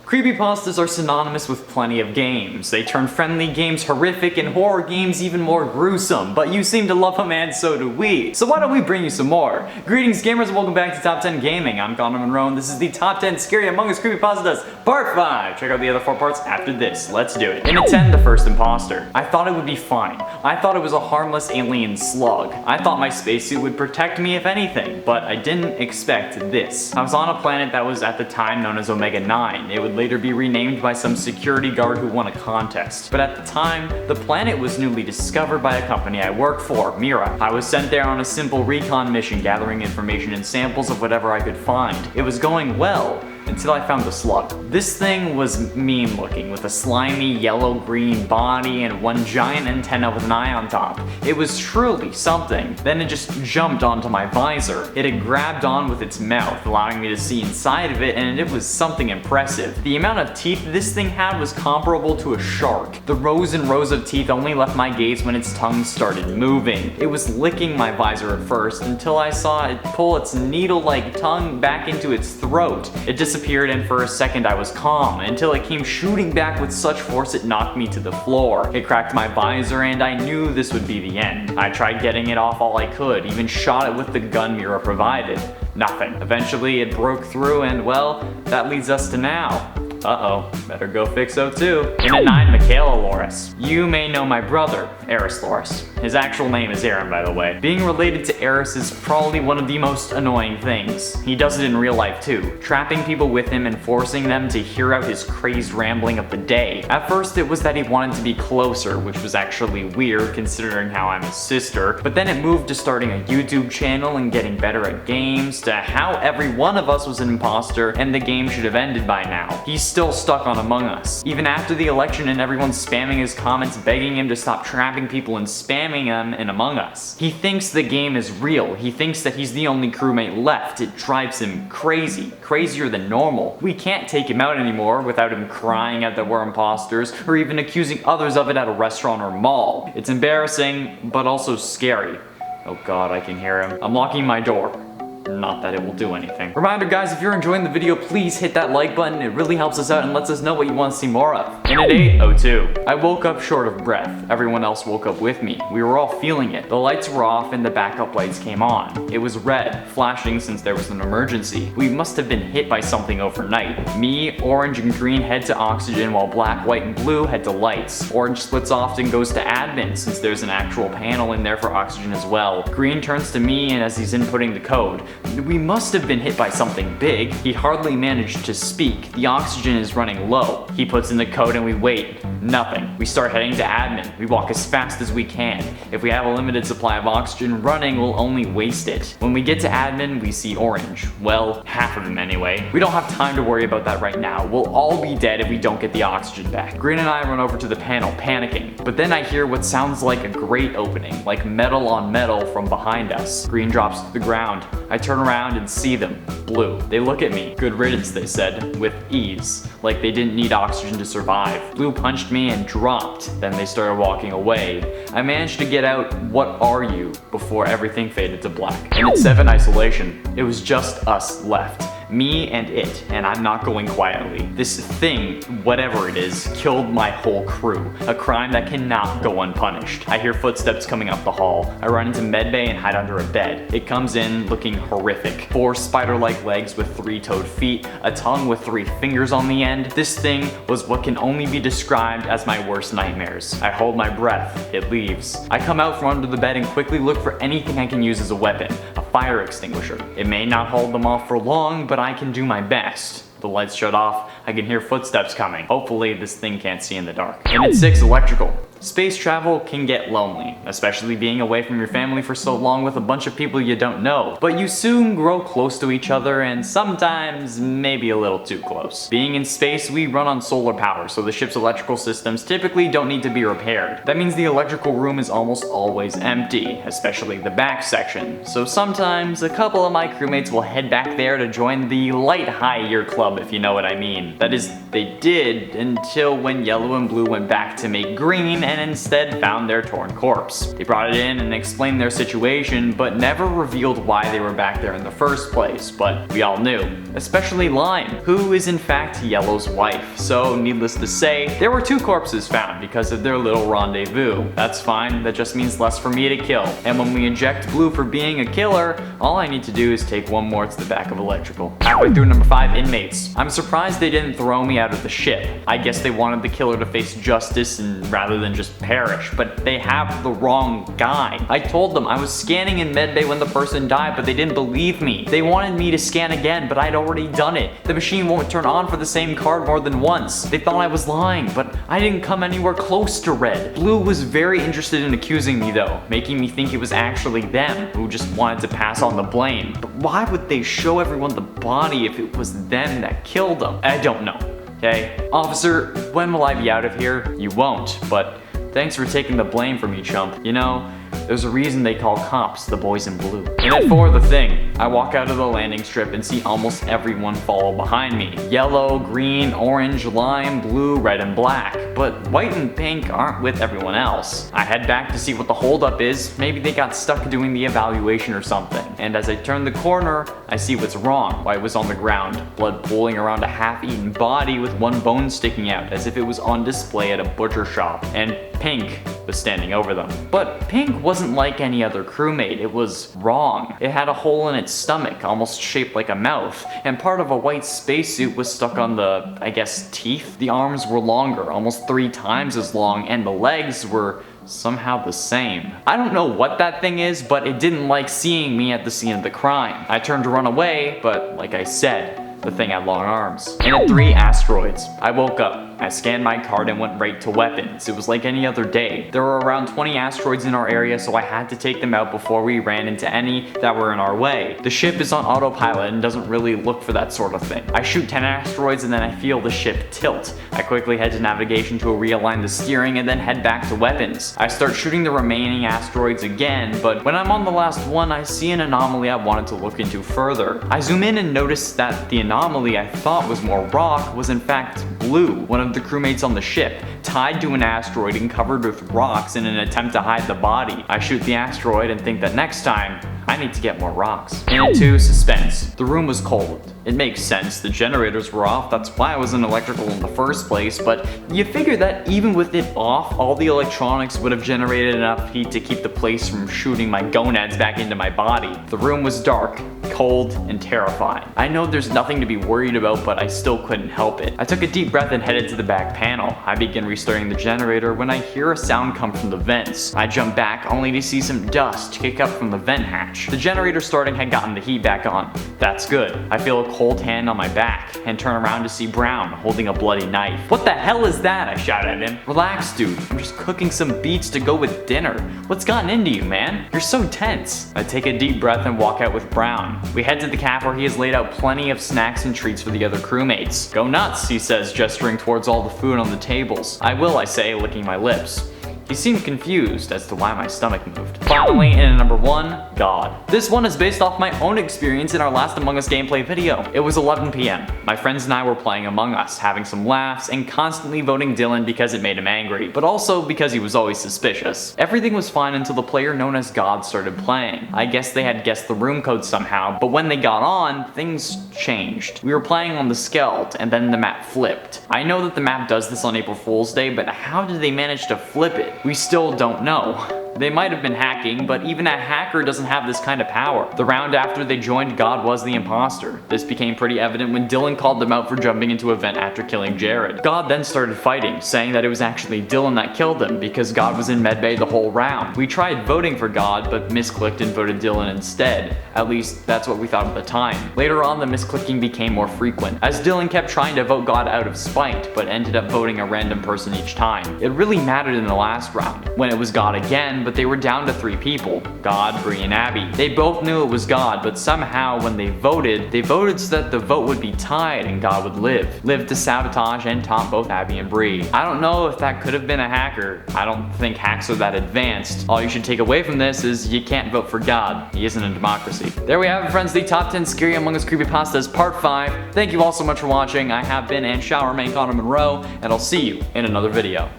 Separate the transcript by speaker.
Speaker 1: Creepypastas are synonymous with plenty of games. They turn friendly games horrific and horror games even more gruesome, but you seem to love them and so do we. So why don't we bring you some more? Greetings gamers and welcome back to Top 10 Gaming. I'm Connor Monroe and this is the Top 10 Scary Among Us Creepypastas Part 5. Check out the other 4 parts after this. Let's do it. In at 10, the First Imposter. I thought it would be fine. I thought it was a harmless alien slug. I thought my spacesuit would protect me if anything, but I didn't expect this. I was on a planet that was at the time known as Omega 9. It would later be renamed by some security guard who won a contest. But at the time, the planet was newly discovered by a company I work for, Mira. I was sent there on a simple recon mission gathering information and samples of whatever I could find. It was going well, until I found the slug. This thing was mean looking, with a slimy yellow-green body and one giant antenna with an eye on top. It was truly something. Then it just jumped onto my visor. It had grabbed on with its mouth, allowing me to see inside of it, and it was something impressive. The amount of teeth this thing had was comparable to a shark. The rows and rows of teeth only left my gaze when its tongue started moving. It was licking my visor at first, until I saw it pull its needle-like tongue back into its throat. It disappeared, and for a second I was calm, until it came shooting back with such force it knocked me to the floor. It cracked my visor and I knew this would be the end. I tried getting it off all I could, even shot it with the gun Mira provided. Nothing. Eventually it broke through and well, that leads us to now. Uh-oh, better go fix O2. In at 9, Michaela Loris. You may know my brother, Eris Loris. His actual name is Aaron, by the way. Being related to Eris is probably one of the most annoying things. He does it in real life too, trapping people with him and forcing them to hear out his crazed rambling of the day. At first it was that he wanted to be closer, which was actually weird considering how I'm his sister, but then it moved to starting a YouTube channel and getting better at games, to how every one of us was an imposter and the game should have ended by now. He's still stuck on Among Us. Even after the election and everyone's spamming his comments begging him to stop trapping people and spamming them in Among Us. He thinks the game is real. He thinks that he's the only crewmate left. It drives him crazy. Crazier than normal. We can't take him out anymore without him crying out that we're imposters or even accusing others of it at a restaurant or mall. It's embarrassing, but also scary. Oh god, I can hear him. I'm locking my door. Not that it will do anything. Reminder guys, if you're enjoying the video, please hit that like button. It really helps us out and lets us know what you want to see more of. In at 8, O2. I woke up short of breath. Everyone else woke up with me. We were all feeling it. The lights were off and the backup lights came on. It was red, flashing since there was an emergency. We must have been hit by something overnight. Me, orange, and green head to oxygen while black, white, and blue head to lights. Orange splits off and goes to admin since there's an actual panel in there for oxygen as well. Green turns to me and as he's inputting the code. We must have been hit by something big. He hardly managed to speak. The oxygen is running low. He puts in the code and we wait. Nothing. We start heading to admin. We walk as fast as we can. If we have a limited supply of oxygen, running will only waste it. When we get to admin, we see orange. Well, half of him anyway. We don't have time to worry about that right now. We'll all be dead if we don't get the oxygen back. Green and I run over to the panel, panicking. But then I hear what sounds like a grate opening, like metal on metal from behind us. Green drops to the ground. I turn around and see them. Blue. They look at me. Good riddance, they said, with ease, like they didn't need oxygen to survive. Blue punched me and dropped. Then they started walking away. I managed to get out, "What are you?" before everything faded to black. And at 7, isolation. It was just us left. Me and it, and I'm not going quietly. This thing, whatever it is, killed my whole crew. A crime that cannot go unpunished. I hear footsteps coming up the hall. I run into medbay and hide under a bed. It comes in looking horrific. 4 spider-like legs with 3-toed feet, a tongue with 3 fingers on the end. This thing was what can only be described as my worst nightmares. I hold my breath. It leaves. I come out from under the bed and quickly look for anything I can use as a weapon. A fire extinguisher. It may not hold them off for long, but I can do my best. The lights shut off. I can hear footsteps coming. Hopefully this thing can't see in the dark. And at 6, electrical. Space travel can get lonely, especially being away from your family for so long with a bunch of people you don't know. But you soon grow close to each other and sometimes maybe a little too close. Being in space, we run on solar power, so the ship's electrical systems typically don't need to be repaired. That means the electrical room is almost always empty, especially the back section. So sometimes a couple of my crewmates will head back there to join the light high year club, if you know what I mean. That is, they did until when yellow and blue went back to make green and instead found their torn corpse. They brought it in and explained their situation, but never revealed why they were back there in the first place, but we all knew. Especially Lime, who is in fact Yellow's wife. So needless to say, there were 2 corpses found because of their little rendezvous. That's fine, that just means less for me to kill. And when we eject Blue for being a killer, all I need to do is take one more to the back of electrical. Halfway through number 5, inmates. I'm surprised they didn't throw me out of the ship. I guess they wanted the killer to face justice and rather than just perish, but they have the wrong guy. I told them I was scanning in medbay when the person died, but they didn't believe me. They wanted me to scan again, but I'd already done it. The machine won't turn on for the same card more than once. They thought I was lying, but I didn't come anywhere close to red. Blue was very interested in accusing me though, making me think it was actually them who just wanted to pass on the blame. But why would they show everyone the body if it was them that killed them? I don't know. Okay? Officer, when will I be out of here? You won't, but thanks for taking the blame from me, chump. You know, there's a reason they call cops the boys in blue. And at 4, the thing. I walk out of the landing strip and see almost everyone follow behind me. Yellow, green, orange, lime, blue, red, and black. But white and pink aren't with everyone else. I head back to see what the holdup is. Maybe they got stuck doing the evaluation or something. And as I turn the corner, I see what's wrong. White was on the ground, blood pooling around a half-eaten body with one bone sticking out as if it was on display at a butcher shop. And Pink was standing over them. But Pink wasn't like any other crewmate. It was wrong. It had a hole in its stomach, almost shaped like a mouth, and part of a white spacesuit was stuck on the, I guess, teeth. The arms were longer, almost 3 times as long, and the legs were somehow the same. I don't know what that thing is, but it didn't like seeing me at the scene of the crime. I turned to run away, but like I said, the thing had long arms. And at 3, asteroids. I woke up. I scanned my card and went right to weapons. It was like any other day. There were around 20 asteroids in our area, so I had to take them out before we ran into any that were in our way. The ship is on autopilot and doesn't really look for that sort of thing. I shoot 10 asteroids and then I feel the ship tilt. I quickly head to navigation to realign the steering and then head back to weapons. I start shooting the remaining asteroids again, but when I'm on the last one, I see an anomaly I wanted to look into further. I zoom in and notice that the anomaly I thought was more rock was in fact Blue, one of the crewmates on the ship, tied to an asteroid and covered with rocks in an attempt to hide the body. I shoot the asteroid and think that next time, I need to get more rocks. And at 2, suspense. The room was cold. It makes sense, the generators were off, that's why I was in electrical in the first place, but you figure that even with it off, all the electronics would have generated enough heat to keep the place from shooting my gonads back into my body. The room was dark, cold, and terrifying. I know there's nothing to be worried about, but I still couldn't help it. I took a deep breath and headed to the back panel. I begin restarting the generator when I hear a sound come from the vents. I jump back only to see some dust kick up from the vent hatch. The generator starting had gotten the heat back on. That's good. I feel a cold hand on my back and turn around to see Brown holding a bloody knife. What the hell is that? I shout at him. Relax, dude. I'm just cooking some beets to go with dinner. What's gotten into you, man? You're so tense. I take a deep breath and walk out with Brown. We head to the caf where he has laid out plenty of snacks and treats for the other crewmates. Go nuts, he says, gesturing towards all the food on the tables. I will, I say, licking my lips. He seemed confused as to why my stomach moved. Finally, in at number 1, God. This one is based off my own experience in our last Among Us gameplay video. It was 11 PM. My friends and I were playing Among Us, having some laughs, and constantly voting Dylan because it made him angry, but also because he was always suspicious. Everything was fine until the player known as God started playing. I guess they had guessed the room code somehow, but when they got on, things changed. We were playing on the Skeld, and then the map flipped. I know that the map does this on April Fool's Day, but how did they manage to flip it? We still don't know. They might have been hacking, but even a hacker doesn't have this kind of power. The round after they joined, God was the imposter. This became pretty evident when Dylan called them out for jumping into a vent after killing Jared. God then started fighting, saying that it was actually Dylan that killed him because God was in medbay the whole round. We tried voting for God, but misclicked and voted Dylan instead. At least, that's what we thought at the time. Later on, the misclicking became more frequent, as Dylan kept trying to vote God out of spite, but ended up voting a random person each time. It really mattered in the last round, when it was God again, but they were down to 3 people, God, Bree, and Abby. They both knew it was God, but somehow when they voted so that the vote would be tied and God would live to sabotage and taunt both Abby and Bree. I don't know if that could have been a hacker. I don't think hacks are that advanced. All you should take away from this is you can't vote for God. He isn't a democracy. There we have it, friends, the top 10 Scary Among Us Creepypastas Part 5. Thank you all so much for watching. I have been and shall remain Connor Monroe, and I'll see you in another video.